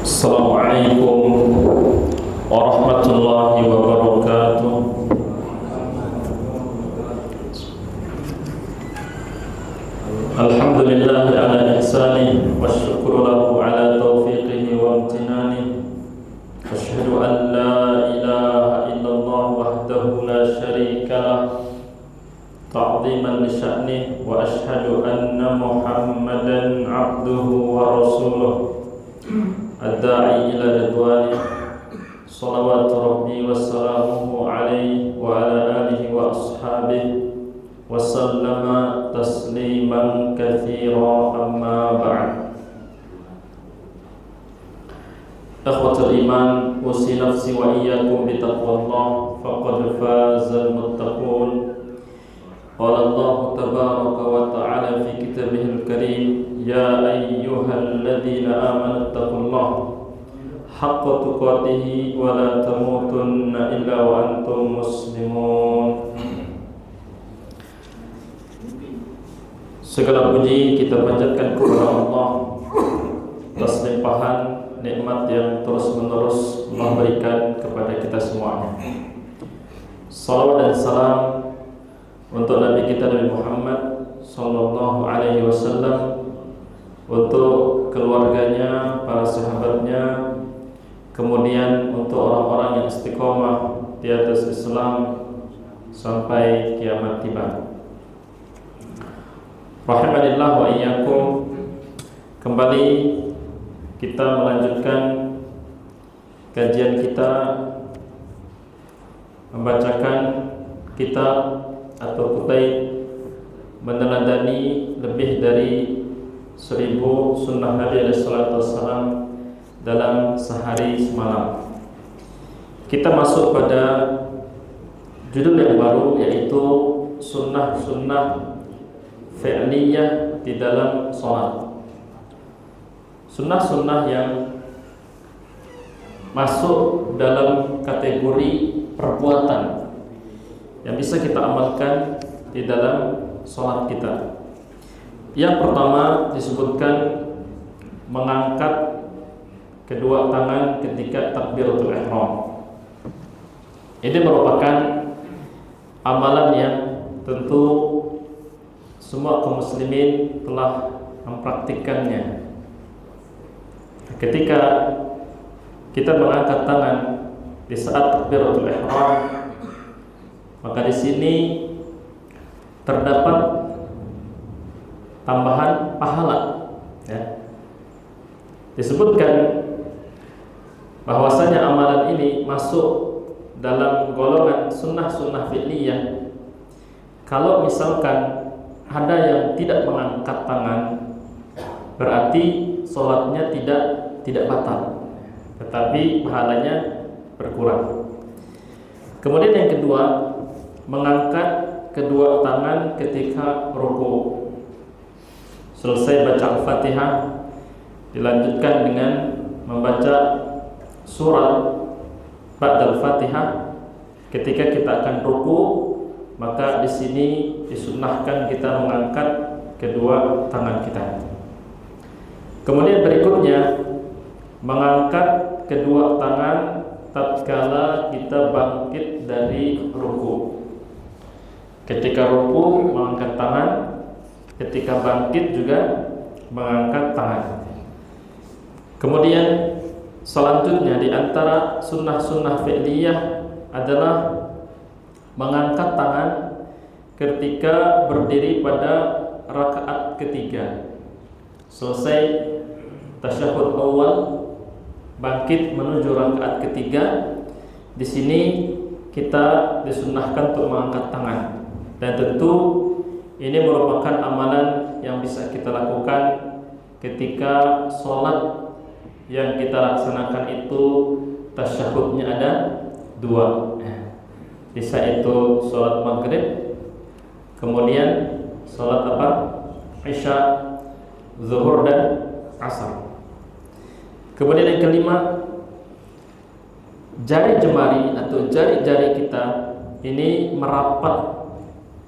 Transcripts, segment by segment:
Assalamualaikum warahmatullahi wabarakatuh. Alhamdulillah ala ihsani wa syukru lahu ala taufiqihi wa amtinani. Asyhadu an la ilaha illallah wahdahu la syarika lah ta'ziman li sya'nih, wa asyhadu anna Muhammadan abduhu wa rasuluh ad-da'i ila ridwanih. Salawatu rabbi wa salamuhu alaihi wa ala alihi wa ashabihi wa sallama tasliman katsira, amma ba'd. Akhwatul iman, usi nafsi wa iyyakum bi taqwallah, faqad fazal muttaqun. Qala Allah tabaraka wa ta'ala fi kitabihil karim, ya ayyuhalladzina amanu taqullaha haqqa tuqatih wa la tamutunna illa wa antum muslimun. Segala puji kita panjatkan kepada Allah atas limpahan nikmat yang terus-menerus Allah berikan kepada kita semuanya. Salawat dan salam untuk Nabi kita Nabi Muhammad sallallahu alaihi wasallam, untuk keluarganya, para sahabatnya, kemudian untuk orang-orang yang istiqomah di atas Islam sampai kiamat tiba. Rahimanillah wa iyyakum. Kembali kita melanjutkan kajian kita, membacakan kitab atau kutub meneladani lebih dari 1000 sunnah Nabi SAW dalam sehari semalam. Kita masuk pada judul yang baru, yaitu sunnah-sunnah fi'liyah di dalam sholat. Sunnah-sunnah yang masuk dalam kategori perbuatan yang bisa kita amalkan di dalam sholat kita. Yang pertama disebutkan mengangkat kedua tangan ketika takbiratul ihram. Ini merupakan amalan yang tentu semua kaum muslimin telah mempraktikkannya. Ketika kita mengangkat tangan di saat takbiratul ihram, maka di sini terdapat tambahan pahala, ya. Disebutkan bahwasanya amalan ini masuk dalam golongan sunnah-sunnah fi'liyah kalau misalkan ada yang tidak mengangkat tangan, berarti sholatnya tidak batal, tetapi pahalanya berkurang. Kemudian yang kedua, mengangkat kedua tangan ketika ruku. Selesai baca Al-Fatihah, dilanjutkan dengan membaca surat ba'dal Fatihah. Ketika kita akan ruku, maka di sini disunnahkan kita mengangkat kedua tangan kita. Kemudian berikutnya, mengangkat kedua tangan tatkala kita bangkit dari ruku. Ketika ruku mengangkat tangan, ketika bangkit juga mengangkat tangan. Kemudian selanjutnya di antara sunnah-sunnah fi'liyah adalah mengangkat tangan ketika berdiri pada rakaat ketiga. Selesai tasyahud awal, bangkit menuju rakaat ketiga. Di sini kita disunnahkan untuk mengangkat tangan, dan tentu ini merupakan amalan yang bisa kita lakukan ketika sholat yang kita laksanakan itu tasyahudnya ada 2. Bisa itu sholat maghrib, kemudian sholat apa? Isya, zuhur dan asar. Kemudian yang kelima, jari jemari atau jari-jari kita ini merapat,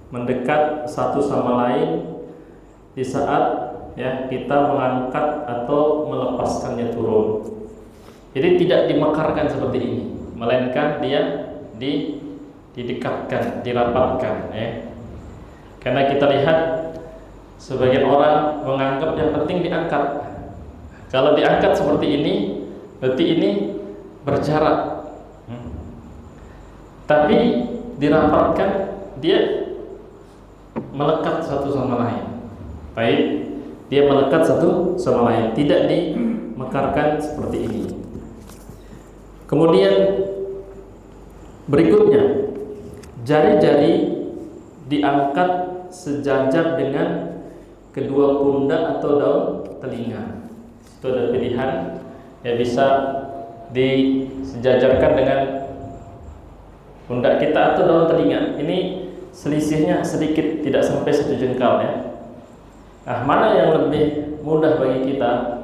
mendekat satu sama lain di saat ya kita mengangkat atau melepaskannya turun. Jadi tidak dimekarkan seperti ini, melainkan dia didekatkan, dirapatkan, ya. Karena kita lihat sebagian orang menganggap yang penting diangkat. Kalau diangkat seperti ini, berarti ini berjarak. Tapi dirapatkan, dia melekat satu sama lain. Baik, dia melekat satu sama lain, tidak dimekarkan seperti ini. Kemudian berikutnya, jari-jari diangkat sejajar dengan kedua pundak atau daun telinga. Itu ada pilihan, ya, bisa disejajarkan dengan pundak kita atau daun telinga. Ini selisihnya sedikit, tidak sampai 1 jengkal, ya. Nah, mana yang lebih mudah bagi kita?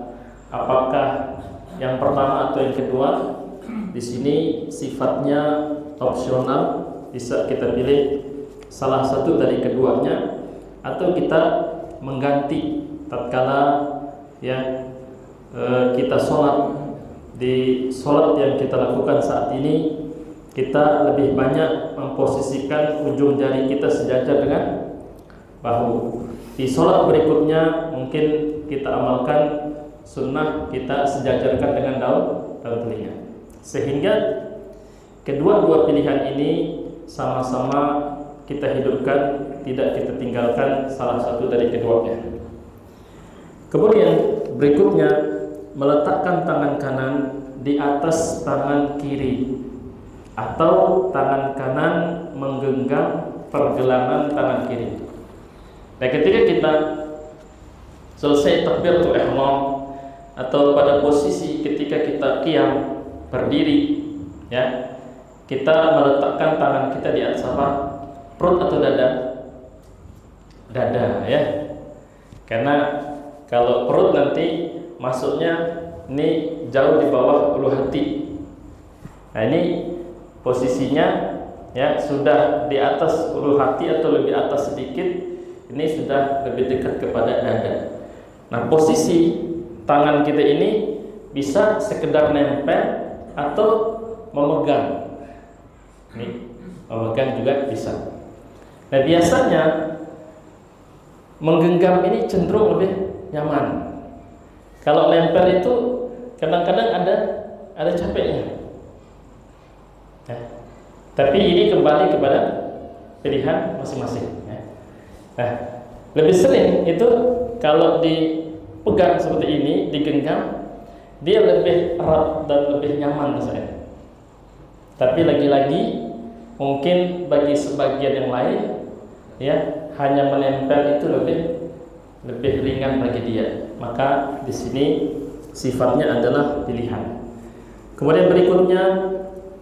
Apakah yang pertama atau yang kedua? Di sini sifatnya opsional, bisa kita pilih salah satu dari keduanya, atau kita mengganti tatkala ya kita sholat. Di sholat yang kita lakukan saat ini, kita lebih banyak memposisikan ujung jari kita sejajar dengan bahu. Di sholat berikutnya mungkin kita amalkan sunnah, kita sejajarkan dengan daun telinga, sehingga kedua-dua pilihan ini sama-sama kita hidupkan, tidak kita tinggalkan salah satu dari keduanya. Kemudian berikutnya, meletakkan tangan kanan di atas tangan kiri, atau tangan kanan menggenggam pergelangan tangan kiri. Nah, ketika kita selesai takbiratul ihram atau pada posisi ketika kita qiyam berdiri, ya, kita meletakkan tangan kita di atas apa? Perut atau dada? Dada, ya. Karena kalau perut nanti masuknya ini jauh di bawah ulu hati. Nah, ini posisinya, ya, sudah di atas ulu hati atau lebih atas sedikit. Ini sudah lebih dekat kepada dada. Nah, posisi tangan kita ini bisa sekedar nempel atau memegang. Ini memegang juga bisa. Nah, biasanya menggenggam ini cenderung lebih nyaman. Kalau nempel itu kadang-kadang ada capeknya. Ya. Tapi ini kembali kepada pilihan masing-masing, ya. Nah, lebih sering itu kalau dipegang seperti ini, digenggam, dia lebih erat dan lebih nyaman rasanya. Tapi lagi-lagi mungkin bagi sebagian yang lain, ya, hanya menempel itu lebih ringan bagi dia. Maka di sini sifatnya adalah pilihan. Kemudian berikutnya,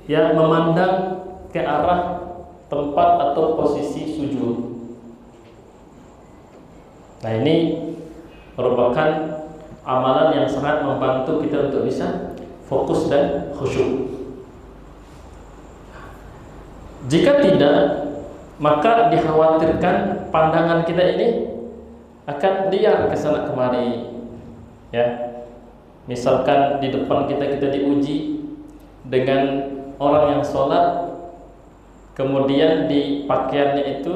ya, memandang ke arah tempat atau posisi sujud. Nah, ini merupakan amalan yang sangat membantu kita untuk bisa fokus dan khusyuk. Jika tidak, maka dikhawatirkan pandangan kita ini akan liar ke sana kemari, ya. Misalkan di depan kita diuji dengan orang yang sholat, kemudian di pakaiannya itu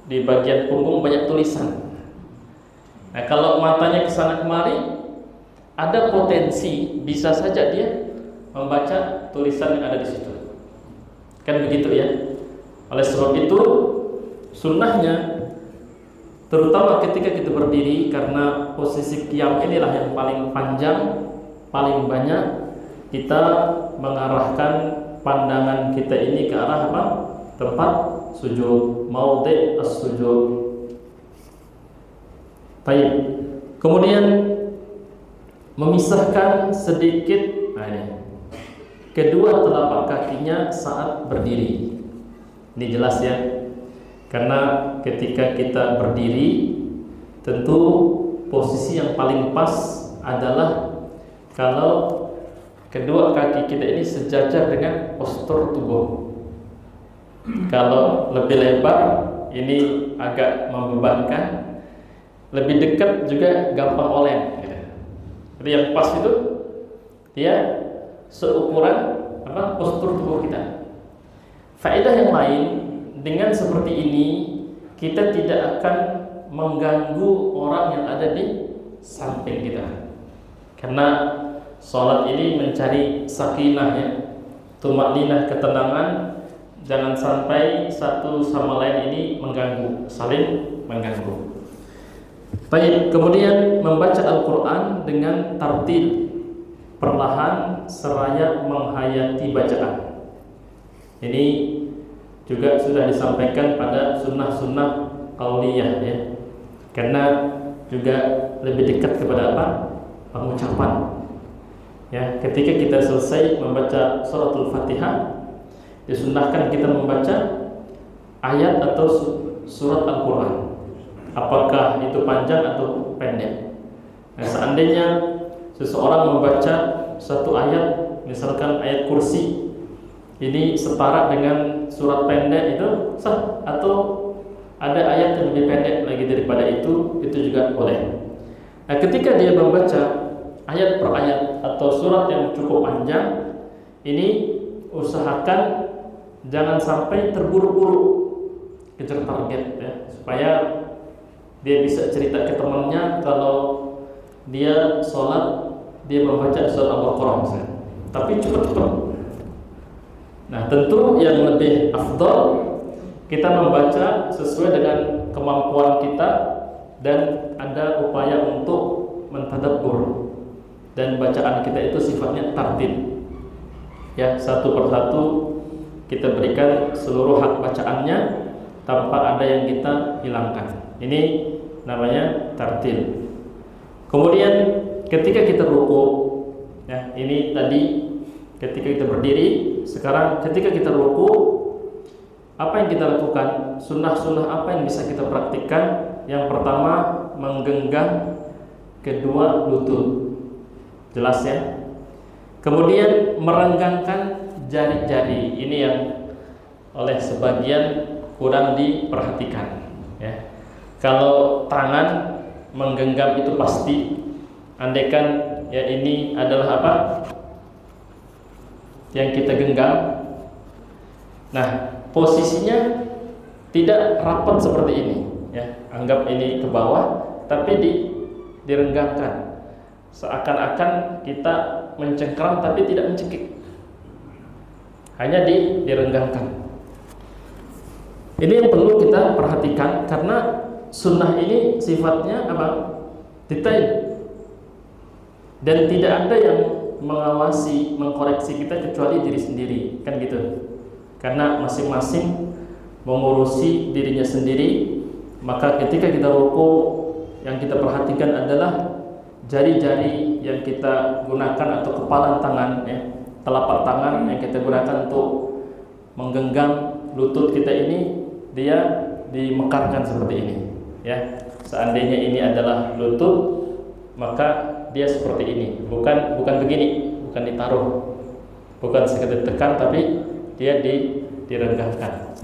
di bagian punggung banyak tulisan. Nah, kalau matanya ke sana kemari, ada potensi bisa saja dia membaca tulisan yang ada di situ. Kan begitu, ya. Oleh sebab itu, sunnahnya, terutama ketika kita berdiri, karena posisi qiyam inilah yang paling panjang, paling banyak, kita mengarahkan pandangan kita ini ke arah apa? Tempat sujud, maudhi' as-sujud. Baik. Kemudian memisahkan sedikit, nah ini, kedua telapak kakinya saat berdiri. Ini jelas, ya. Karena ketika kita berdiri, tentu posisi yang paling pas adalah kalau kedua kaki kita ini sejajar dengan postur tubuh. Kalau lebih lebar, ini agak membebankan. Lebih dekat juga gampang oleng, gitu. Jadi yang pas itu dia seukuran postur tubuh kita. Faedah yang lain, dengan seperti ini kita tidak akan mengganggu orang yang ada di samping kita. Karena sholat ini mencari sakinah ya, tumakninah, ketenangan. Jangan sampai satu sama lain ini mengganggu, saling mengganggu. Baik, kemudian membaca Al-Quran dengan tartil, perlahan seraya menghayati bacaan. Ini juga sudah disampaikan pada sunnah-sunnah qauliyah ya, karena juga lebih dekat kepada pengucapan. Ya, ketika kita selesai membaca suratul Fatihah, disunnahkan kita membaca ayat atau surat Al-Quran, apakah itu panjang atau pendek. Nah, seandainya seseorang membaca satu ayat, misalkan ayat kursi, ini setara dengan surat pendek, itu sah. Atau ada ayat yang lebih pendek lagi daripada itu juga boleh. Nah, ketika dia membaca ayat per ayat atau surat yang cukup panjang, ini usahakan jangan sampai terburu-buru kejar target ya, supaya dia bisa cerita ke temannya kalau dia sholat, dia membaca surat Al-Baqarah misalnya, tapi cepat-cepat. Nah, tentu yang lebih afdal kita membaca sesuai dengan kemampuan kita dan ada upaya untuk mentadabbur, dan bacaan kita itu sifatnya tartil ya, satu persatu kita berikan seluruh hak bacaannya tanpa ada yang kita hilangkan. Ini namanya tartil. Kemudian ketika kita ruku ya, ini tadi ketika kita berdiri. Sekarang ketika kita ruku, apa yang kita lakukan? Sunnah-sunnah apa yang bisa kita praktikkan? Yang pertama, menggenggam kedua lutut, jelas ya. Kemudian merenggangkan jari-jari, ini yang oleh sebagian kurang diperhatikan ya. Kalau tangan menggenggam itu pasti, andaikan ya ini adalah apa yang kita genggam. Nah, posisinya tidak rapat seperti ini ya. Anggap ini ke bawah tapi direnggangkan, seakan-akan kita mencengkram tapi tidak mencekik, hanya direnggangkan. Ini yang perlu kita perhatikan, karena sunnah ini sifatnya apa? Detail, dan tidak ada yang mengawasi, mengkoreksi kita kecuali diri sendiri, kan gitu. Karena masing-masing mengurusi dirinya sendiri, maka ketika kita ruku, yang kita perhatikan adalah jari-jari yang kita gunakan atau kepalan tangan ya, telapak tangan yang kita gunakan untuk menggenggam lutut kita ini, dia dimekarkan seperti ini ya. Seandainya ini adalah lutut, maka dia seperti ini, bukan begini, bukan ditaruh, bukan sekedar tekan, tapi dia direnggangkan.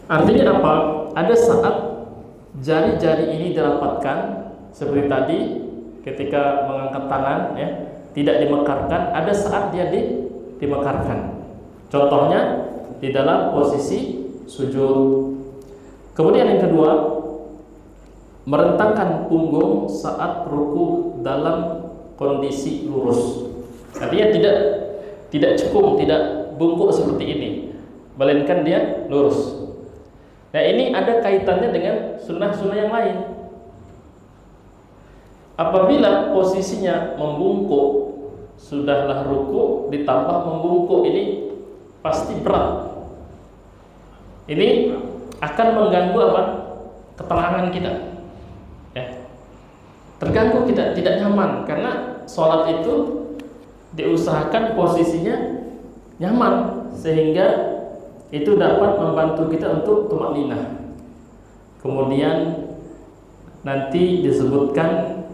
Artinya apa? Ada saat jari-jari ini dirapatkan seperti tadi ketika mengangkat tangan ya, tidak dimekarkan. Ada saat dia dimekarkan. Contohnya di dalam posisi sujud. Kemudian yang kedua, merentangkan punggung saat ruku dalam kondisi lurus. Artinya tidak cekung, tidak bungkuk seperti ini, melainkan dia lurus. Nah, ini ada kaitannya dengan sunnah-sunnah yang lain. Apabila posisinya membungkuk, sudahlah ruku ditambah membungkuk, ini pasti berat. Ini akan mengganggu apa? Ketenangan kita. Ya. Terganggu kita, tidak nyaman, karena sholat itu diusahakan posisinya nyaman sehingga itu dapat membantu kita untuk tumakninah. Kemudian nanti disebutkan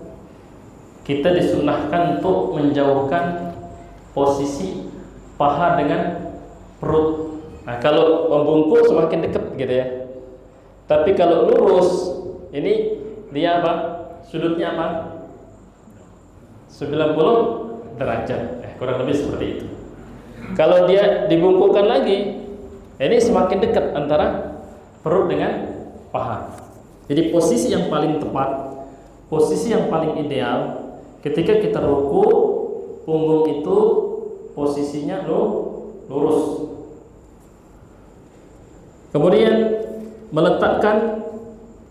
kita disunnahkan untuk menjauhkan posisi paha dengan perut. Nah, kalau membungkuk semakin dekat gitu ya. Tapi kalau lurus, ini dia apa? Sudutnya apa? 90 derajat. kurang lebih seperti itu. Kalau dia dibungkukkan lagi, ini semakin dekat antara perut dengan paha. Jadi posisi yang paling tepat, posisi yang paling ideal ketika kita ruku, punggung itu posisinya lurus. Kemudian meletakkan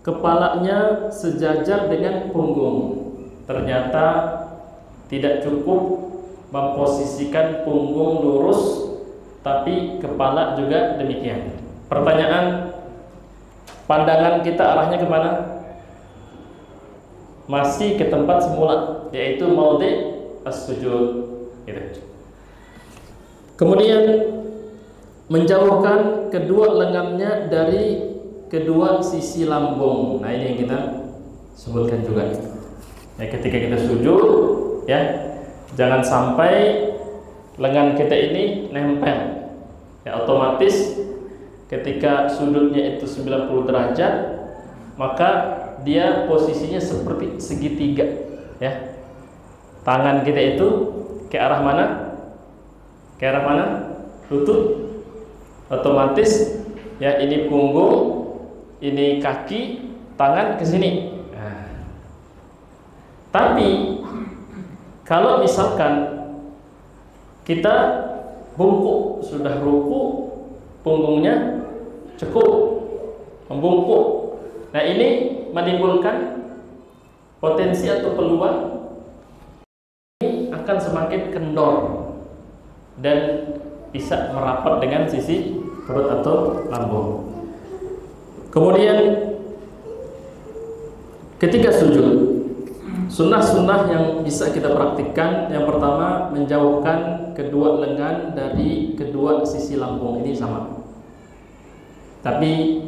kepalanya sejajar dengan punggung. Ternyata tidak cukup memposisikan punggung lurus, tapi kepala juga demikian. Pertanyaan, pandangan kita arahnya kemana? Masih ke tempat semula, yaitu maudhi' as-sujud. Gitu. Kemudian menjauhkan kedua lengannya dari kedua sisi lambung. Nah, ini yang kita sebutkan juga. Ya, ketika kita sujud, ya, jangan sampai lengan kita ini nempel. Ya, otomatis ketika sudutnya itu 90 derajat, maka dia posisinya seperti segitiga, ya. Tangan kita itu ke arah mana? Ke arah mana? Lutut. Otomatis ya, ini punggung, ini kaki, tangan ke sini. Nah. Tapi kalau misalkan kita bungkuk, sudah ruku, punggungnya cukup membungkuk. Nah, ini menimbulkan potensi atau peluang ini akan semakin kendor dan bisa merapat dengan sisi perut atau lambung. Kemudian ketika sujud, sunnah-sunnah yang bisa kita praktikkan, yang pertama menjauhkan kedua lengan dari kedua sisi lambung. Ini sama. Tapi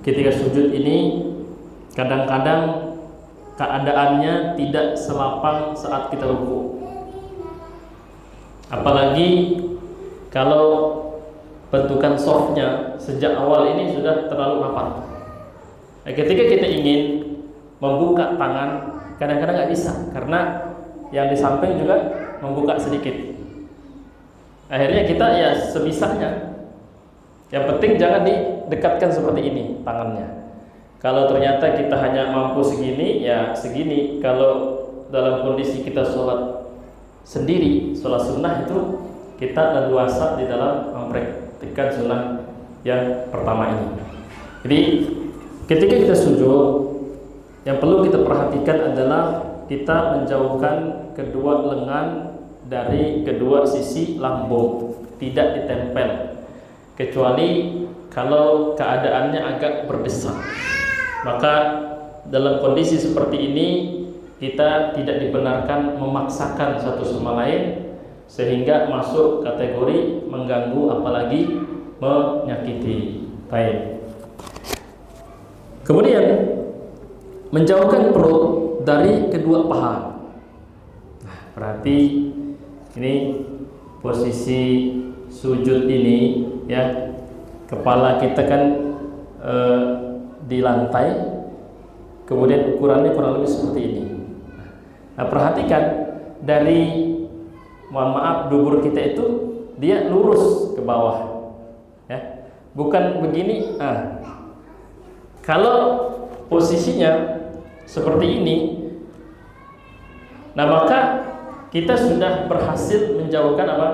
ketika sujud ini kadang-kadang keadaannya tidak selapang saat kita ruku. Apalagi kalau bentukan softnya sejak awal ini sudah terlalu rapat. Nah, ketika kita ingin membuka tangan, kadang-kadang nggak bisa karena yang di samping juga membuka sedikit. Akhirnya kita ya sebisanya. Yang penting jangan didekatkan seperti ini tangannya. Kalau ternyata kita hanya mampu segini, ya segini. Kalau dalam kondisi kita sholat sendiri, sholat sunnah itu kita leluasa di dalam mempraktikkan sunnah yang pertama ini. Jadi ketika kita sujud, yang perlu kita perhatikan adalah kita menjauhkan kedua lengan dari kedua sisi lambung, tidak ditempel, kecuali kalau keadaannya agak berdesak. Maka dalam kondisi seperti ini kita tidak dibenarkan memaksakan satu sama lain sehingga masuk kategori mengganggu apalagi menyakiti. Baik. Kemudian menjauhkan perut dari kedua paha. Nah, berarti ini posisi sujud ini, ya, kepala kita kan di lantai, kemudian ukurannya kurang lebih seperti ini. Nah, perhatikan dari, mohon maaf, dubur kita itu dia lurus ke bawah, ya, bukan begini. Nah, kalau posisinya seperti ini, nah maka kita sudah berhasil menjauhkan apa?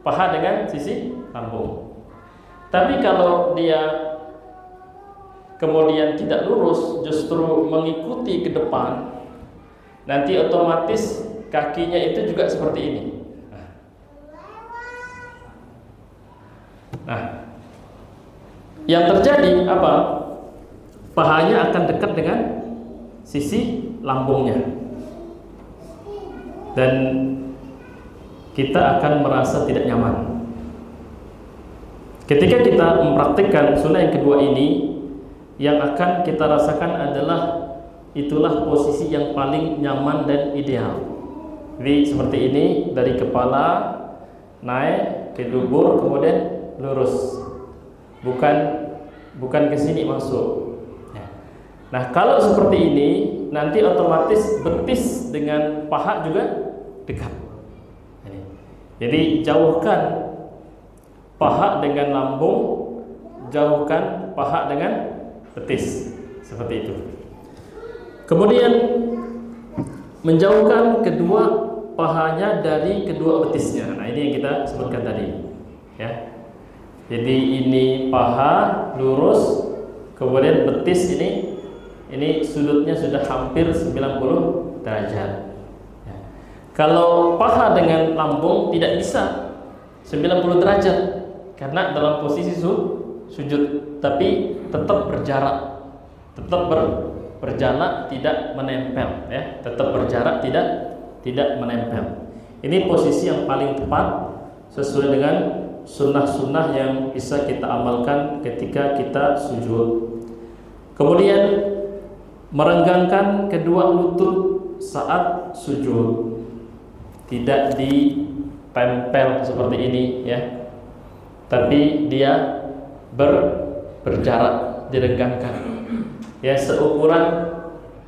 Paha dengan sisi lambung. Tapi kalau dia kemudian tidak lurus, justru mengikuti ke depan, nanti otomatis kakinya itu juga seperti ini. Nah, yang terjadi apa? Pahanya akan dekat dengan sisi lambungnya, dan kita akan merasa tidak nyaman. Ketika kita mempraktikkan sunnah yang kedua ini, yang akan kita rasakan adalah itulah posisi yang paling nyaman dan ideal. Jadi seperti ini, dari kepala naik ke dubur, kemudian lurus, bukan ke sini masuk. Nah, kalau seperti ini, nanti otomatis betis dengan paha juga dekat. Jadi jauhkan paha dengan lambung, jauhkan paha dengan betis, seperti itu. Kemudian menjauhkan kedua pahanya dari kedua betisnya. Nah, ini yang kita sebutkan tadi, ya. Jadi ini paha lurus, kemudian betis ini sudutnya sudah hampir 90 derajat. Ya. Kalau paha dengan lambung tidak bisa 90 derajat karena dalam posisi sujud, tapi tetap berjarak, tetap berjarak tidak menempel, ya, tetap berjarak tidak menempel. Ini posisi yang paling tepat sesuai dengan sunnah-sunnah yang bisa kita amalkan ketika kita sujud. Kemudian merenggangkan kedua lutut saat sujud, tidak ditempel seperti ini, ya, tapi dia berjarak, direnggangkan, ya, seukuran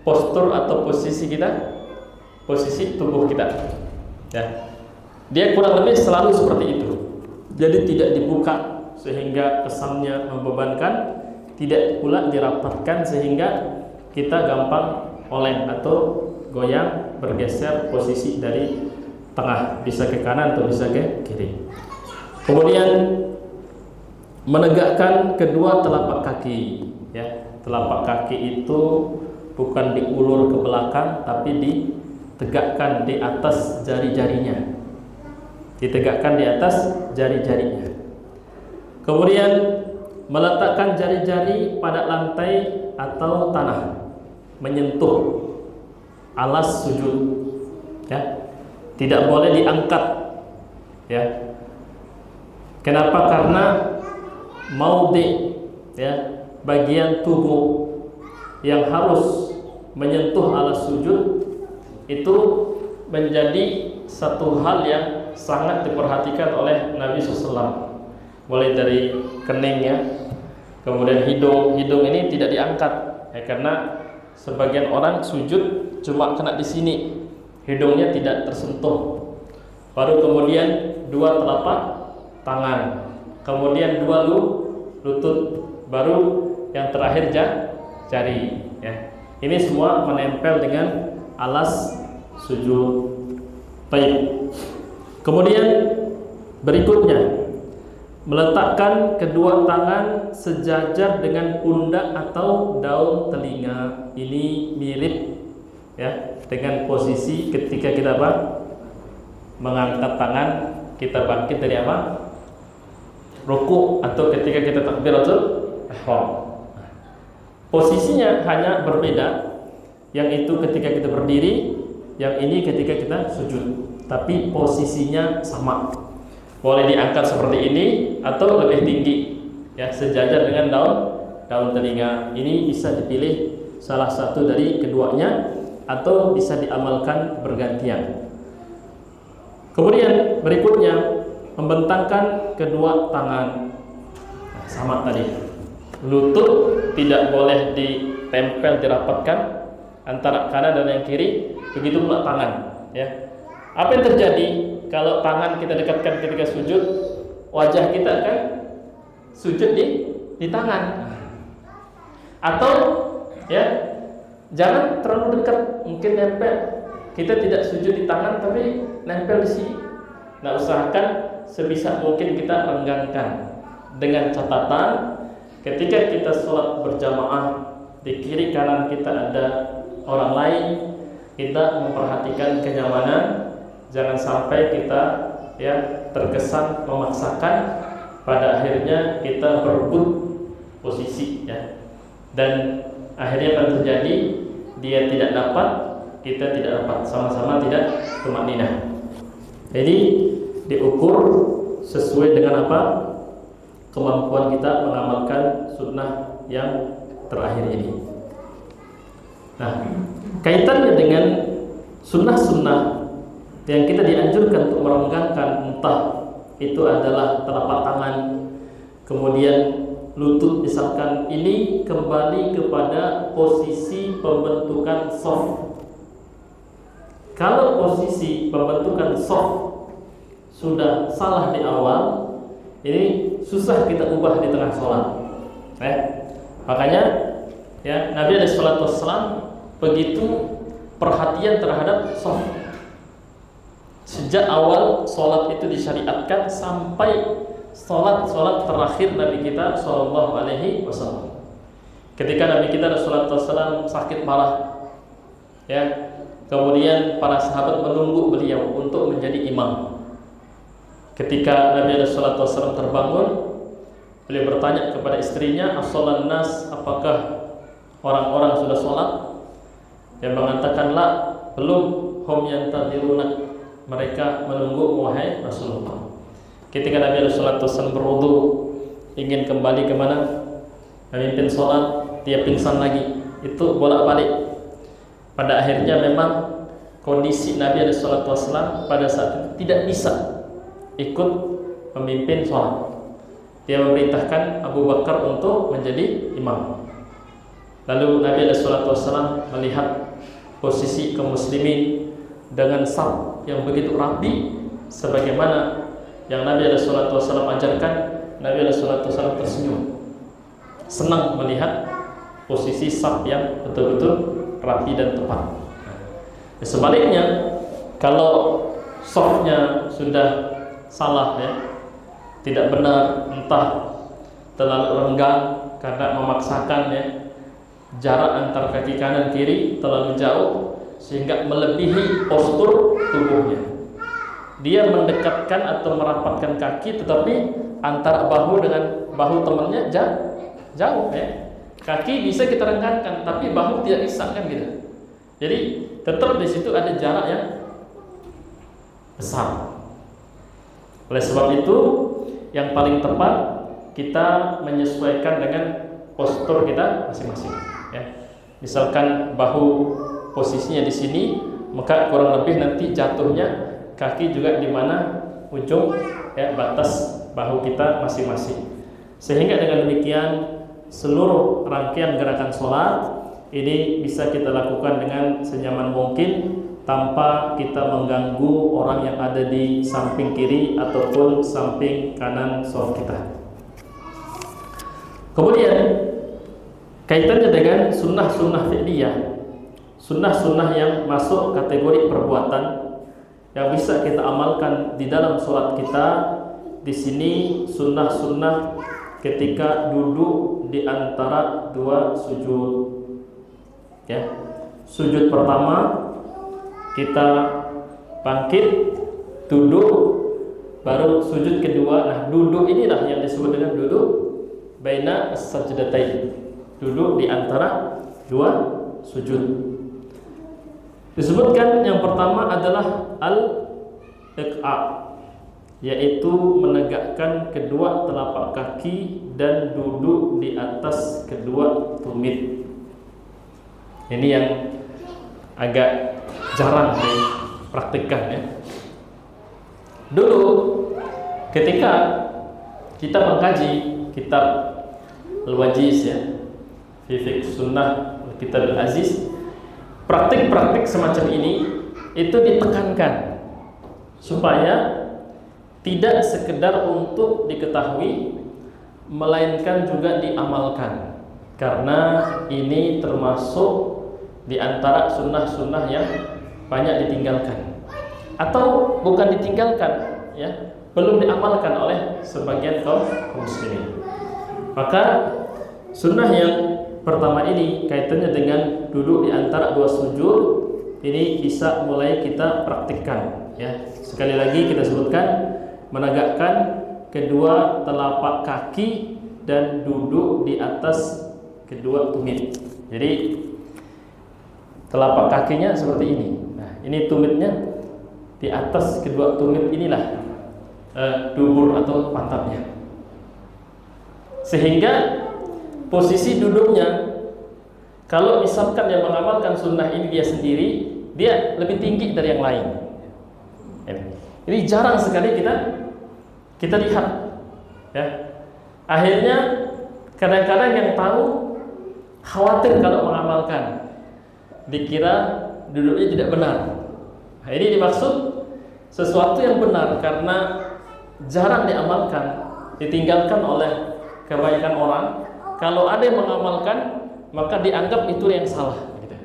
postur atau posisi kita, posisi tubuh kita, ya. Dia kurang lebih selalu seperti itu. Jadi tidak dibuka sehingga kesannya membebankan, tidak pula dirapatkan sehingga kita gampang oleng atau goyang, bergeser posisi dari tengah, bisa ke kanan atau bisa ke kiri. Kemudian menegakkan kedua telapak kaki, ya. Telapak kaki itu bukan diulur ke belakang, tapi ditegakkan di atas jari-jarinya. Ditegakkan di atas jari-jarinya. Kemudian meletakkan jari-jari pada lantai atau tanah, menyentuh alas sujud, ya. Tidak boleh diangkat, ya. Kenapa? Karena maudhi, ya, bagian tubuh yang harus menyentuh alas sujud itu menjadi satu hal yang sangat diperhatikan oleh Nabi SAW. Mulai dari keningnya, kemudian hidung ini tidak diangkat, ya, karena sebagian orang sujud cuma kena di sini, hidungnya tidak tersentuh. Baru kemudian dua telapak tangan, kemudian dua lutut, baru yang terakhir jari, ya. Ini semua menempel dengan alas sujud. Baik. Kemudian berikutnya meletakkan kedua tangan sejajar dengan pundak atau daun telinga. Ini mirip, ya, dengan posisi ketika kita mengangkat tangan, kita bangkit dari ruku, atau ketika kita takbiratul ihram. Posisinya hanya berbeda. Yang itu ketika kita berdiri, yang ini ketika kita sujud, tapi posisinya sama. Boleh diangkat seperti ini atau lebih tinggi, ya, sejajar dengan daun telinga. Ini bisa dipilih salah satu dari keduanya atau bisa diamalkan bergantian. Kemudian berikutnya membentangkan kedua tangan. Nah, sama tadi. Lutut tidak boleh ditempel, dirapatkan antara kanan dan yang kiri. Begitu pula tangan, ya. Apa yang terjadi kalau tangan kita dekatkan ketika sujud? Wajah kita akan sujud di tangan. Atau, ya, jangan terlalu dekat, mungkin nempel. Kita tidak sujud di tangan tapi nempel di sini. Nah, usahakan sebisa mungkin kita renggangkan, dengan catatan ketika kita sholat berjamaah, di kiri kanan kita ada orang lain, kita memperhatikan kenyamanan. Jangan sampai kita, ya, terkesan memaksakan, pada akhirnya kita berebut posisi, ya, dan akhirnya akan terjadi dia tidak dapat, kita tidak dapat, sama-sama tidak tumakninah. Jadi diukur sesuai dengan apa kemampuan kita mengamalkan sunnah yang terakhir ini. Nah, kaitannya dengan sunnah-sunnah yang kita dianjurkan untuk merenggangkan, entah itu adalah telapak tangan, kemudian lutut misalkan, ini kembali kepada posisi pembentukan shaf. Kalau posisi pembentukan shaf sudah salah di awal, ini susah kita ubah di tengah sholat. Makanya ya Nabi SAW begitu perhatian terhadap sholat. Sejak awal sholat itu disyariatkan sampai sholat terakhir Nabi kita Shallallahu Alaihi Wasallam. Ketika Nabi kita SAW sakit parah, ya, kemudian para sahabat menunggu beliau untuk menjadi imam. Ketika Nabi SAW terbangun, beliau bertanya kepada istrinya, "As-sholan nas, apakah orang-orang sudah sholat?" Yang mengatakan, "La, belum, hum yantadiruna." Mereka menunggu, wahai Rasulullah. Ketika Nabi SAW berwudu, ingin kembali kemana? Memimpin sholat, dia pingsan lagi. Itu bolak-balik. Pada akhirnya memang kondisi Nabi SAW pada saat itu tidak bisa ikut memimpin sholat. Dia memerintahkan Abu Bakar untuk menjadi imam. Lalu Nabi SAW melihat posisi kaum muslimin dengan saf yang begitu rapi, sebagaimana yang Nabi SAW ajarkan. Nabi SAW tersenyum, senang melihat posisi saf yang betul-betul rapi dan tepat. Sebaliknya, kalau safnya sudah salah, ya, tidak benar, entah terlalu renggang karena memaksakan, ya, jarak antar kaki kanan kiri terlalu jauh sehingga melebihi postur tubuhnya. Dia mendekatkan atau merapatkan kaki, tetapi antara bahu dengan bahu temannya jauh, ya. Kaki bisa kita renggangkan, tapi bahu tidak bisa, kan gitu. Jadi tetap di situ ada jarak yang besar. Oleh sebab itu, yang paling tepat kita menyesuaikan dengan postur kita masing-masing. Ya. Misalkan bahu posisinya di sini, maka kurang lebih nanti jatuhnya kaki juga di mana ujung, ya, batas bahu kita masing-masing. Sehingga dengan demikian seluruh rangkaian gerakan sholat ini bisa kita lakukan dengan senyaman mungkin tanpa kita mengganggu orang yang ada di samping kiri ataupun samping kanan sholat kita. Kemudian kaitannya dengan sunnah-sunnah fi'liyah, sunnah-sunnah yang masuk kategori perbuatan yang bisa kita amalkan di dalam sholat kita. Di sini sunnah-sunnah ketika duduk di antara dua sujud. Ya. Sujud pertama kita bangkit, duduk, baru sujud kedua. Nah, duduk inilah yang disebut dengan duduk baina as-sajdatain. Duduk di antara dua sujud. Disebutkan yang pertama adalah al-iqa', yaitu menegakkan kedua telapak kaki dan duduk di atas kedua tumit. Ini yang agak jarang dipraktikkan, ya. Dulu ketika kita mengkaji kitab Al-Wajiz, ya, Fiqh Sunnah Kitab Al-Aziz, praktik-praktik semacam ini itu ditekankan supaya tidak sekedar untuk diketahui, melainkan juga diamalkan, karena ini termasuk di antara sunnah-sunnah yang banyak ditinggalkan, atau bukan ditinggalkan, ya, belum diamalkan oleh sebagian kaum muslimin. Maka sunnah yang pertama ini kaitannya dengan duduk di antara dua sujud, ini bisa mulai kita praktikkan, ya. Sekali lagi kita sebutkan, menegakkan kedua telapak kaki dan duduk di atas kedua tumit. Jadi telapak kakinya seperti ini. Nah, ini tumitnya di atas kedua tumit inilah dubur atau pantatnya. Sehingga posisi duduknya, kalau misalkan yang mengamalkan sunnah ini dia sendiri, dia lebih tinggi dari yang lain. Ini jarang sekali kita lihat, ya. Akhirnya kadang-kadang yang tahu khawatir kalau mengamalkan, dikira duduknya tidak benar. Nah, ini dimaksud sesuatu yang benar karena jarang diamalkan, ditinggalkan oleh kebanyakan orang. Kalau ada yang mengamalkan, maka dianggap itu yang salah, gitu.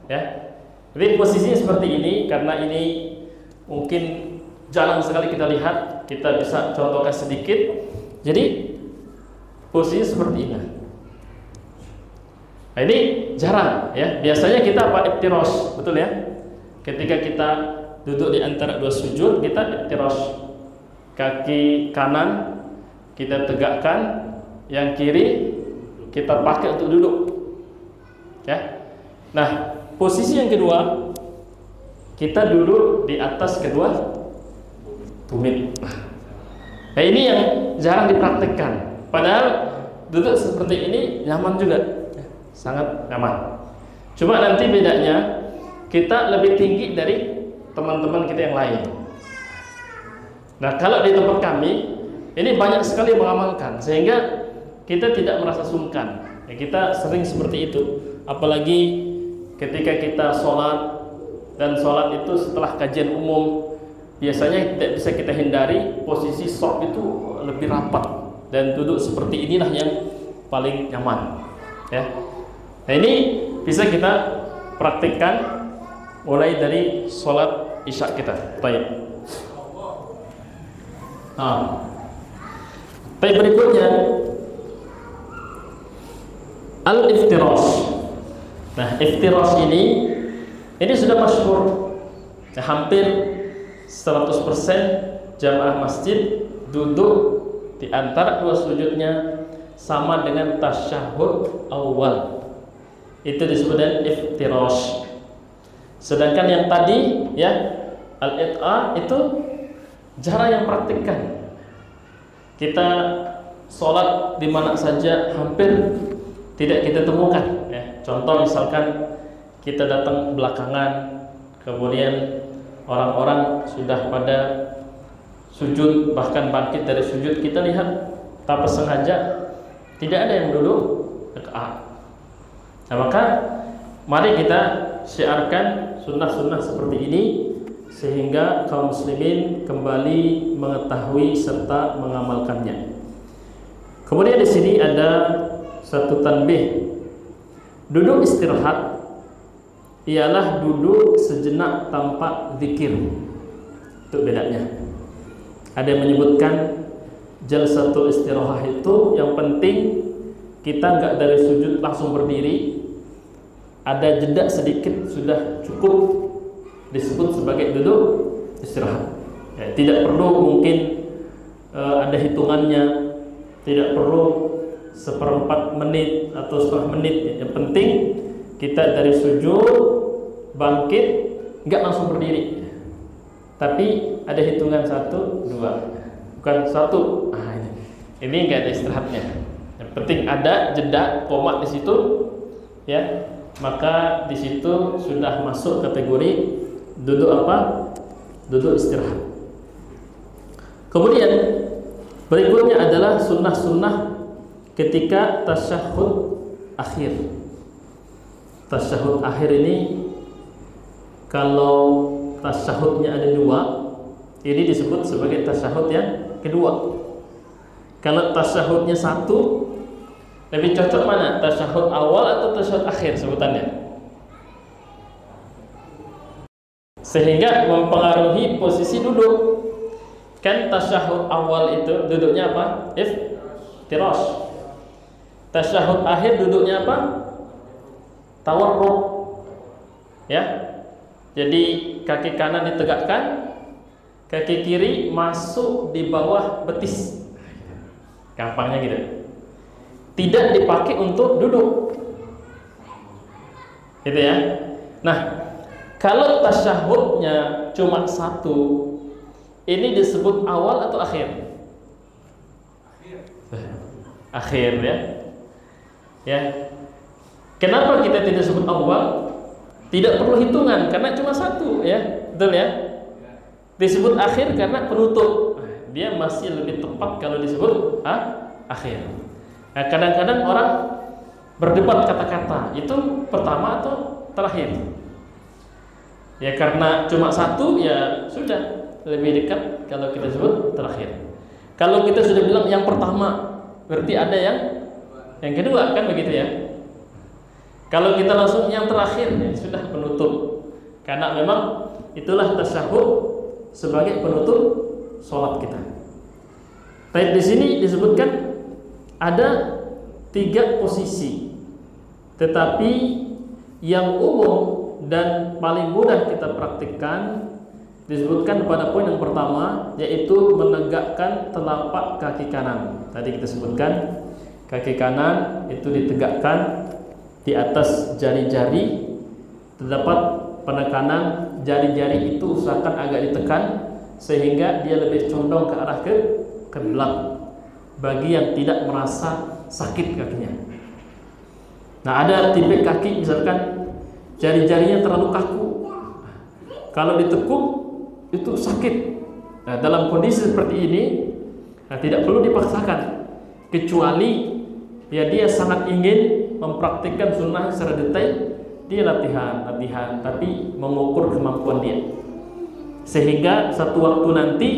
Ya. Jadi posisinya seperti ini, karena ini mungkin jarang sekali kita lihat, kita bisa contohkan sedikit. Jadi posisinya seperti ini. Nah, ini jarang, ya. Biasanya kita apa? Iftirosh, betul ya? Ketika kita duduk di antara dua sujud, kita iftirosh. Kaki kanan kita tegakkan, yang kiri kita pakai untuk duduk. Ya. Nah, posisi yang kedua, kita duduk di atas kedua tumit. Nah, ini yang jarang dipraktikkan. Padahal duduk seperti ini nyaman juga, sangat nyaman. Cuma nanti bedanya, kita lebih tinggi dari teman-teman kita yang lain. Nah, kalau di tempat kami, ini banyak sekali mengamalkan, sehingga kita tidak merasa sungkan. Ya, kita sering seperti itu. Apalagi ketika kita sholat, dan sholat itu setelah kajian umum, biasanya tidak bisa kita hindari posisi shaf itu lebih rapat, dan duduk seperti inilah yang paling nyaman. Ya. Nah, ini bisa kita praktikkan mulai dari sholat isya kita. Baik. Baik, berikutnya al-iftirash. Nah, iftirash ini sudah masyhur. Nah, hampir 100% jamaah masjid duduk di antara dua sujudnya sama dengan tasyahud awal. Itu disebut dengan iftirash. Sedangkan yang tadi, ya, al-it'a itu jarang yang praktikkan. Kita sholat di mana saja hampir tidak kita temukan. Ya. Contoh misalkan kita datang belakangan, kemudian orang-orang sudah pada sujud, bahkan bangkit dari sujud, kita lihat tanpa sengaja tidak ada yang duduk rakaat. Nah, maka mari kita syiarkan sunnah-sunnah seperti ini, sehingga kaum muslimin kembali mengetahui serta mengamalkannya. Kemudian di sini ada satu tanbih. Duduk istirahat ialah duduk sejenak tanpa zikir. Itu bedanya. Ada yang menyebutkan jalsatul istirahah itu yang penting kita enggak dari sujud langsung berdiri, ada jeda sedikit sudah cukup, disebut sebagai duduk istirahat. Ya, tidak perlu mungkin ada hitungannya, tidak perlu 1/4 menit atau setengah menit. Yang penting kita dari sujud bangkit, enggak langsung berdiri, tapi ada hitungan 1, 2, bukan 1. Ini enggak ada istirahatnya. Yang penting ada jeda koma di situ, ya, maka di situ sudah masuk kategori duduk apa? Duduk istirahat. Kemudian berikutnya adalah sunnah-sunnah ketika tasyahud akhir. Tasyahud akhir ini, kalau tasyahudnya ada 2, ini disebut sebagai tasyahud yang kedua. Kalau tasyahudnya 1, lebih cocok mana? Tasyahud awal atau tasyahud akhir sebutannya? Sehingga mempengaruhi posisi duduk. Kan tasyahud awal itu duduknya apa? Iftirash. Tasyahud akhir duduknya apa? Tawarruk. Ya. Jadi kaki kanan ditegakkan, kaki kiri masuk di bawah betis. Gampangnya gitu. Tidak dipakai untuk duduk. Gitu ya. Nah, kalau tasyahudnya cuma 1, ini disebut awal atau akhir? Akhir, ya. Ya. Kenapa kita tidak sebut awal? Tidak perlu hitungan karena cuma 1, ya. Betul ya? Disebut akhir karena penutup. Dia masih lebih tepat kalau disebut akhir. Nah, kadang-kadang orang berdebat kata-kata, itu pertama atau terakhir? Ya karena cuma 1, ya sudah, lebih dekat kalau kita sebut terakhir. Kalau kita sudah bilang yang pertama, berarti ada yang kedua, kan begitu ya. Kalau kita langsung yang terakhir, ya sudah penutup. Karena memang itulah tasyahud sebagai penutup sholat kita. Tapi di sini disebutkan ada 3 posisi, tetapi yang umum dan paling mudah kita praktikkan disebutkan pada poin yang pertama, yaitu menegakkan telapak kaki kanan. Tadi kita sebutkan kaki kanan itu ditegakkan di atas jari-jari, terdapat penekanan jari-jari itu usahakan agak ditekan sehingga dia lebih condong ke arah ke belakang bagi yang tidak merasa sakit kakinya. Nah, ada tipe kaki misalkan jari-jarinya terlalu kaku, kalau ditekuk itu sakit. Nah, dalam kondisi seperti ini, tidak perlu dipaksakan, kecuali ya dia sangat ingin mempraktikkan sunnah secara detail, dia latihan, tapi mengukur kemampuan dia, sehingga satu waktu nanti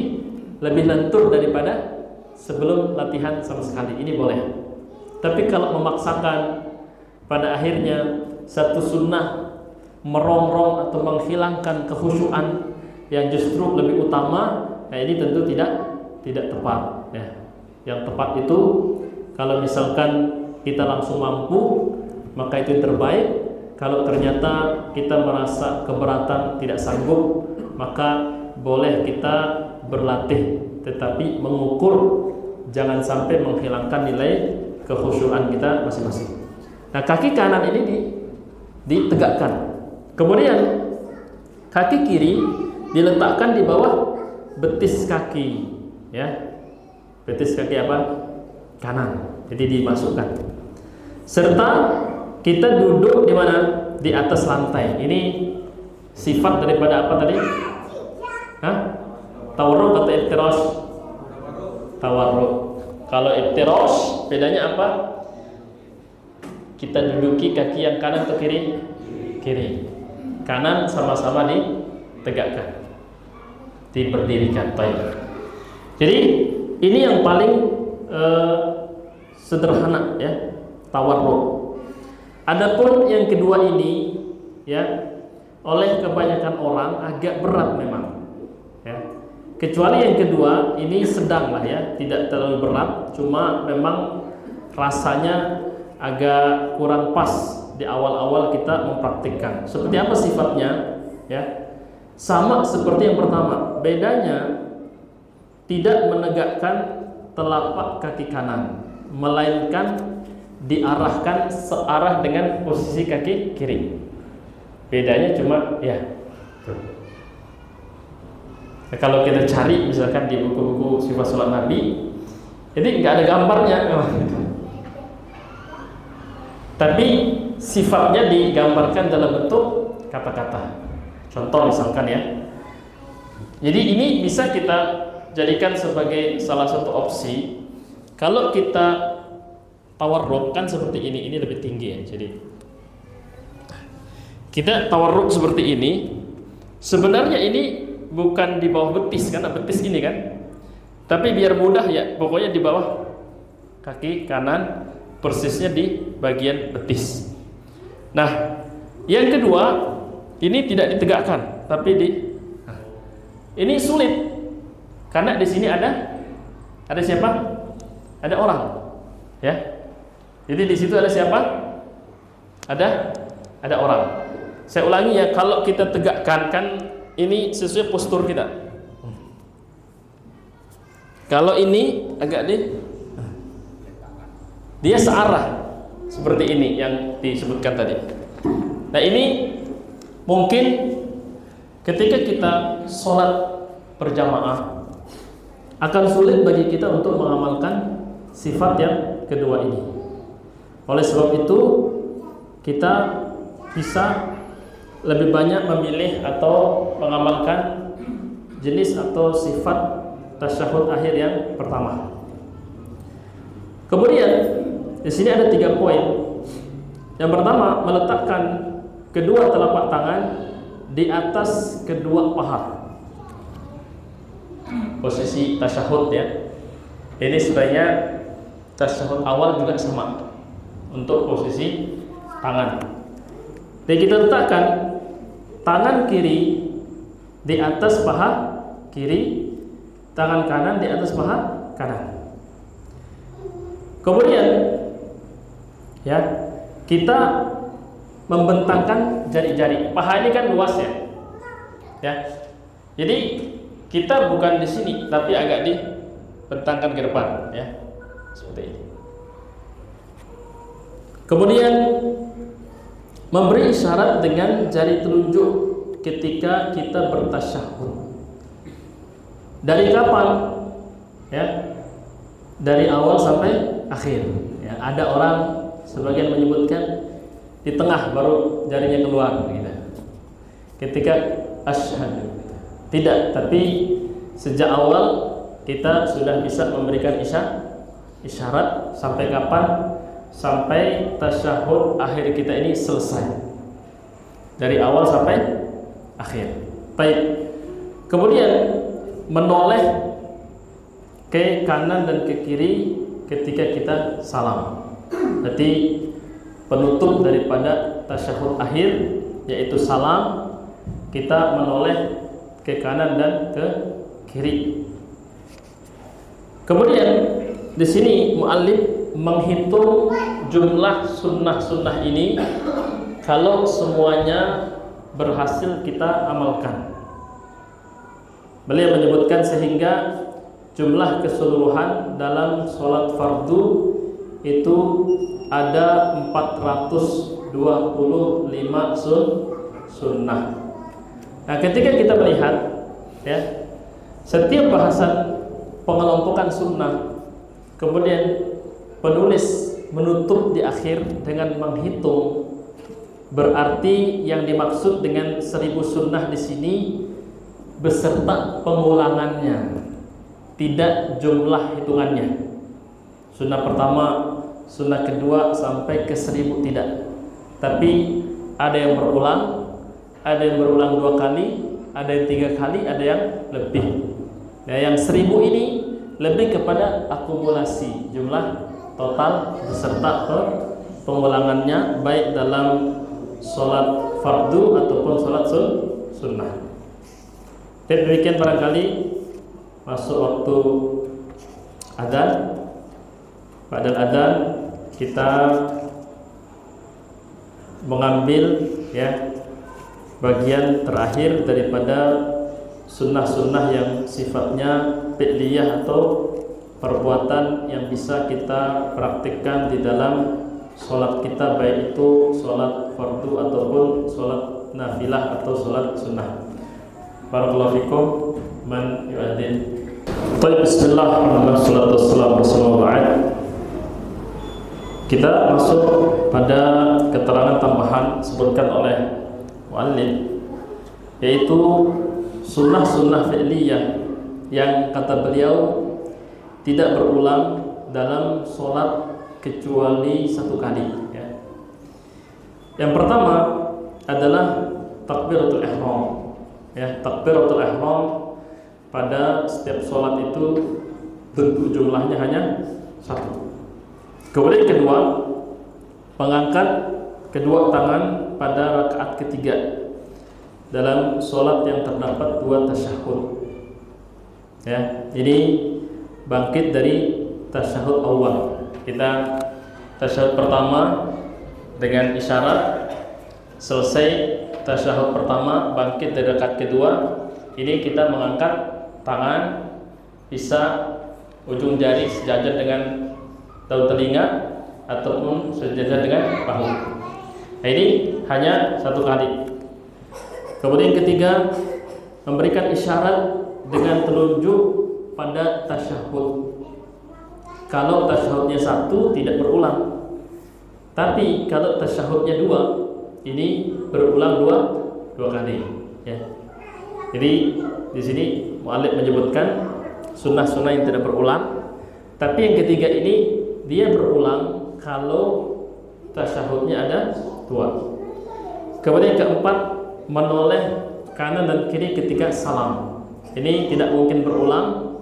lebih lentur daripada sebelum latihan sama sekali. Ini boleh. Tapi kalau memaksakan, pada akhirnya satu sunnah merongrong atau menghilangkan kekhusyuan yang justru lebih utama, nah ini tentu tidak tepat ya. Yang tepat itu kalau misalkan kita langsung mampu, maka itu yang terbaik. Kalau ternyata kita merasa keberatan, tidak sanggup, maka boleh kita berlatih, tetapi mengukur, jangan sampai menghilangkan nilai kekhusyuan kita masing-masing. Nah, kaki kanan ini ditegakkan. Kemudian kaki kiri diletakkan di bawah betis kaki, ya. Betis kaki apa? Kanan. Jadi dimasukkan. Serta kita duduk di mana? Di atas lantai. Ini sifat daripada apa tadi? Tawarruk atau iftirash? Tawarruk. Kalau iftirash bedanya apa? Kita duduki kaki yang kanan atau kiri? Kiri. Kanan sama-sama ditegakkan, diberdirikan. Jadi ini yang paling sederhana ya, tawarruk. Adapun yang kedua ini ya, oleh kebanyakan orang agak berat memang ya. Kecuali yang kedua ini sedang lah ya, tidak terlalu berat, cuma memang rasanya agak kurang pas di awal-awal kita mempraktikkan. Seperti apa sifatnya ya? Sama seperti yang pertama, bedanya tidak menegakkan telapak kaki kanan, melainkan diarahkan searah dengan posisi kaki kiri. Bedanya cuma ya, nah, kalau kita cari misalkan di buku-buku sifat sholat Nabi, jadi nggak ada gambarnya, tapi sifatnya digambarkan dalam bentuk kata-kata. Contoh misalkan ya, jadi ini bisa kita jadikan sebagai salah satu opsi. Kalau kita tawarruk kan seperti ini lebih tinggi ya. Jadi kita tawarruk seperti ini, sebenarnya ini bukan di bawah betis kan, betis ini kan, tapi biar mudah ya, pokoknya di bawah kaki kanan, persisnya di bagian betis. Nah, yang kedua ini tidak ditegakkan, tapi ini sulit karena di sini ada siapa? Ada orang, ya. Jadi di situ ada siapa? Ada orang. Saya ulangi ya, kalau kita tegakkan kan ini sesuai postur kita. Kalau ini agak dia searah seperti ini yang disebutkan tadi. Nah, ini mungkin ketika kita sholat berjamaah akan sulit bagi kita untuk mengamalkan sifat yang kedua ini. Oleh sebab itu kita bisa lebih banyak memilih atau mengamalkan jenis atau sifat tasyahud akhir yang pertama. Kemudian di sini ada 3 poin. Yang pertama, meletakkan kedua telapak tangan di atas kedua paha. posisi tasyahud ya. Ini sebenarnya tasyahud awal juga sama untuk posisi tangan. Jadi kita letakkan tangan kiri di atas paha kiri, tangan kanan di atas paha kanan. Kemudian ya, kita membentangkan jari-jari. Paha ini kan luas ya. Ya. Jadi kita bukan di sini tapi agak dibentangkan ke depan ya. Seperti ini. Kemudian memberi isyarat dengan jari telunjuk ketika kita bertasyahud. Dari kapan? Ya. Dari awal sampai akhir. Ya, ada orang sebagian menyebutkan di tengah baru jarinya keluar gitu. Ketika asyhadu. Tidak, tapi sejak awal kita sudah bisa memberikan isyarat sampai kapan? Sampai tasyahud akhir kita ini selesai. Dari awal sampai akhir. Baik. Kemudian menoleh ke kanan dan ke kiri ketika kita salam. Berarti penutup daripada tasyahud akhir yaitu salam, kita menoleh ke kanan dan ke kiri. Kemudian di sini muallif menghitung jumlah sunnah-sunnah ini kalau semuanya berhasil kita amalkan. Beliau menyebutkan sehingga jumlah keseluruhan dalam sholat fardu itu ada 425 sunnah. Nah, ketika kita melihat ya, setiap bahasan pengelompokan sunnah, kemudian penulis menutup di akhir dengan menghitung, berarti yang dimaksud dengan 1000 sunnah di sini beserta pengulangannya, tidak jumlah hitungannya. Sunnah pertama, sunnah kedua sampai ke 1000 tidak. Tapi ada yang berulang, ada yang berulang 2 kali, ada yang 3 kali, ada yang lebih. Nah, yang 1000 ini lebih kepada akumulasi jumlah total beserta pengulangannya baik dalam sholat fardu ataupun sholat sunnah. Dan demikian barangkali masuk waktu adzan. Pada adzan kita mengambil ya bagian terakhir daripada sunnah-sunnah yang sifatnya fi'liyah atau perbuatan yang bisa kita praktikkan di dalam sholat kita, baik itu sholat fardu ataupun sholat nafilah atau sholat sunnah. Barakallahu fikum man yu'adzin. Baik, bismillah, wassalatu wassalamu ala rasulillah. Kita masuk pada keterangan tambahan sebutkan oleh muallif, yaitu sunnah-sunnah fi'liyah yang kata beliau tidak berulang dalam sholat kecuali 1 kali ya. Yang pertama adalah takbiratul ihram ya. Takbiratul ihram pada setiap sholat itu tentu jumlahnya hanya 1. Kemudian kedua, mengangkat kedua tangan pada rakaat ketiga dalam sholat yang terdapat 2 tasyahud ya. Ini bangkit dari tasyahud awal. Kita tasyahud pertama dengan isyarat, selesai tasyahud pertama bangkit dari rakaat kedua. Ini kita mengangkat tangan, bisa ujung jari sejajar dengan daun telinga ataupun sejajar dengan bahu. Nah, ini hanya 1 kali. Kemudian ketiga, memberikan isyarat dengan telunjuk pada tasyahud. Kalau tasyahudnya 1 tidak berulang, tapi kalau tasyahudnya 2 ini berulang dua kali ya. Jadi di sini muallif menyebutkan sunnah-sunnah yang tidak berulang, tapi yang ketiga ini dia berulang kalau tasyahudnya ada 2. Kemudian keempat, menoleh kanan dan kiri ketika salam. Ini tidak mungkin berulang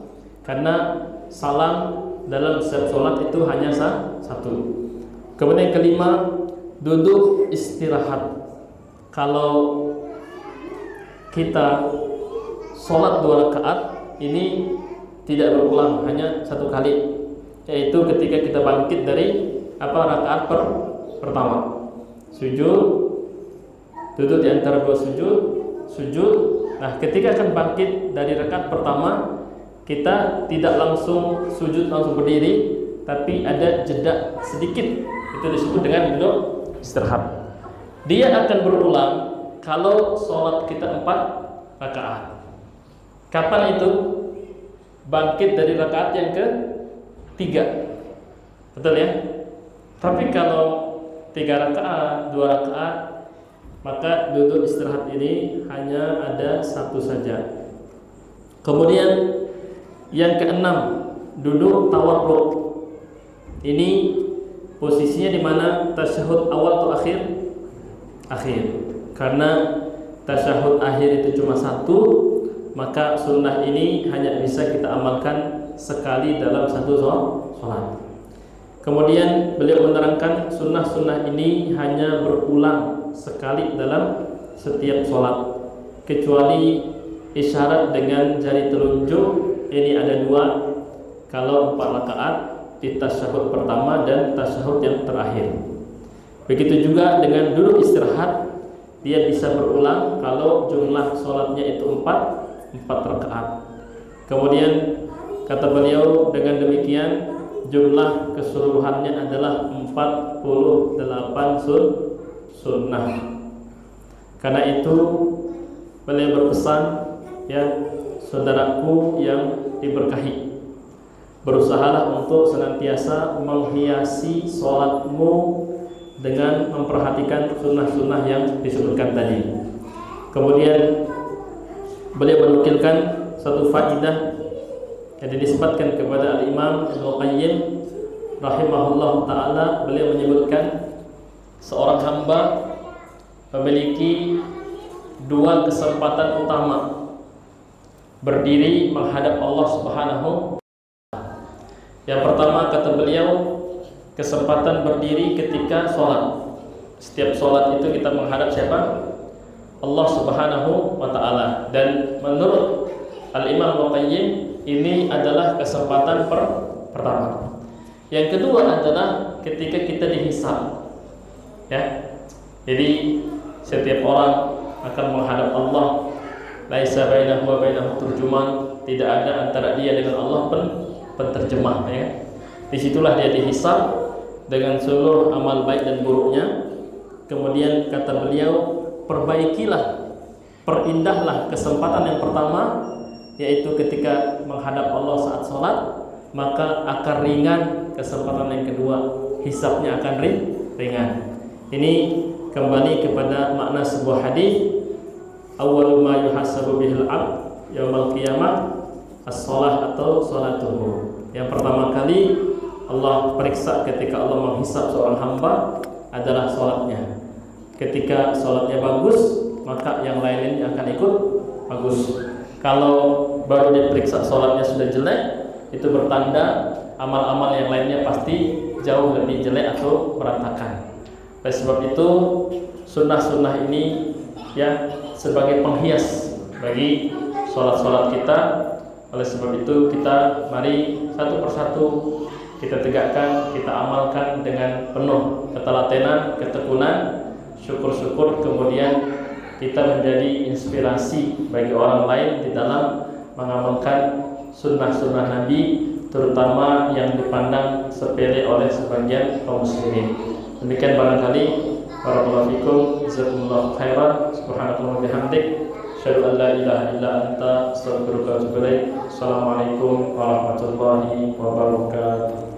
karena salam dalam setiap sholat itu hanya satu. Kemudian yang kelima, duduk istirahat. Kalau kita sholat 2 rakaat ini tidak berulang, hanya 1 kali, yaitu ketika kita bangkit dari rakaat pertama, sujud, duduk di antara 2 sujud. Nah, ketika akan bangkit dari rakaat pertama, kita tidak langsung sujud langsung berdiri, tapi ada jeda sedikit, itu disebut dengan duduk istirahat. Dia akan berulang kalau sholat kita 4 rakaat. Kapan itu? Bangkit dari rakaat yang ke-3, betul ya? Tapi kalau 3 rakaat, 2 rakaat, maka duduk istirahat ini hanya ada 1 saja. Kemudian yang ke-6, duduk tawarruk. Ini posisinya di mana tasyahud awal atau akhir? Akhir. Karena tasyahud akhir itu cuma 1, maka sunnah ini hanya bisa kita amalkan sekali dalam 1 sholat. Kemudian beliau menerangkan sunnah-sunnah ini hanya berulang sekali dalam setiap sholat, kecuali isyarat dengan jari telunjuk. Ini ada 2 kalau 4 rakaat di tasyahud pertama dan tasyahud yang terakhir. Begitu juga dengan duduk istirahat, dia bisa berulang kalau jumlah sholatnya itu 4 rakaat. Kemudian kata beliau, dengan demikian jumlah keseluruhannya adalah 48 sunnah. Karena itu beliau berpesan, ya saudaraku yang diberkahi, berusahalah untuk senantiasa menghiasi sholatmu dengan memperhatikan sunnah-sunnah yang disebutkan tadi. Kemudian beliau menukilkan satu faidah yang dinisbatkan kepada Al-Imam Ibnu Qayyim rahimahullah ta'ala. Beliau menyebutkan seorang hamba memiliki 2 kesempatan utama berdiri menghadap Allah Subhanahu. Yang pertama, kata beliau, kesempatan berdiri ketika sholat. Setiap sholat itu kita menghadap siapa? Allah Subhanahu wa ta'ala. Dan menurut Al-Imam Ibnu Qayyim, ini adalah kesempatan pertama. Yang kedua adalah ketika kita dihisab, ya. Jadi setiap orang akan menghadap Allah. Laisa bainahu wa bainahu turjuman, tidak ada antara dia dengan Allah penterjemah, ya. Disitulah dia dihisab dengan seluruh amal baik dan buruknya. Kemudian kata beliau, perbaikilah, perindahlah kesempatan yang pertama, yaitu ketika menghadap Allah saat sholat, maka akan ringan kesempatan yang kedua, hisabnya akan ringan. Ini kembali kepada makna sebuah hadis, awwalu ma yuhasabu bihil 'abd yaumil qiyamah as-shalah atau sholatuhu. Yang pertama kali Allah periksa ketika Allah menghisab seorang hamba adalah sholatnya. Ketika sholatnya bagus, maka yang lainnya akan ikut bagus. Kalau baru diperiksa sholatnya sudah jelek, itu bertanda amal-amal yang lainnya pasti jauh lebih jelek atau berantakan. Oleh sebab itu, sunnah-sunnah ini ya sebagai penghias bagi sholat-sholat kita. Oleh sebab itu kita mari satu persatu kita tegakkan, kita amalkan dengan penuh ketelatenan, ketekunan, syukur-syukur, kemudian kita menjadi inspirasi bagi orang lain di dalam mengamalkan sunnah-sunnah Nabi, terutama yang dipandang sepele oleh sebagian kaum muslimin. Demikian barangkali. Barakallahu fikum, jazakumullahu khairan, subhanallahi wa bihamdik, asyhadu an la ilaha illa anta, astaghfiruka wa atubu ilaik. Assalamualaikum warahmatullahi wabarakatuh.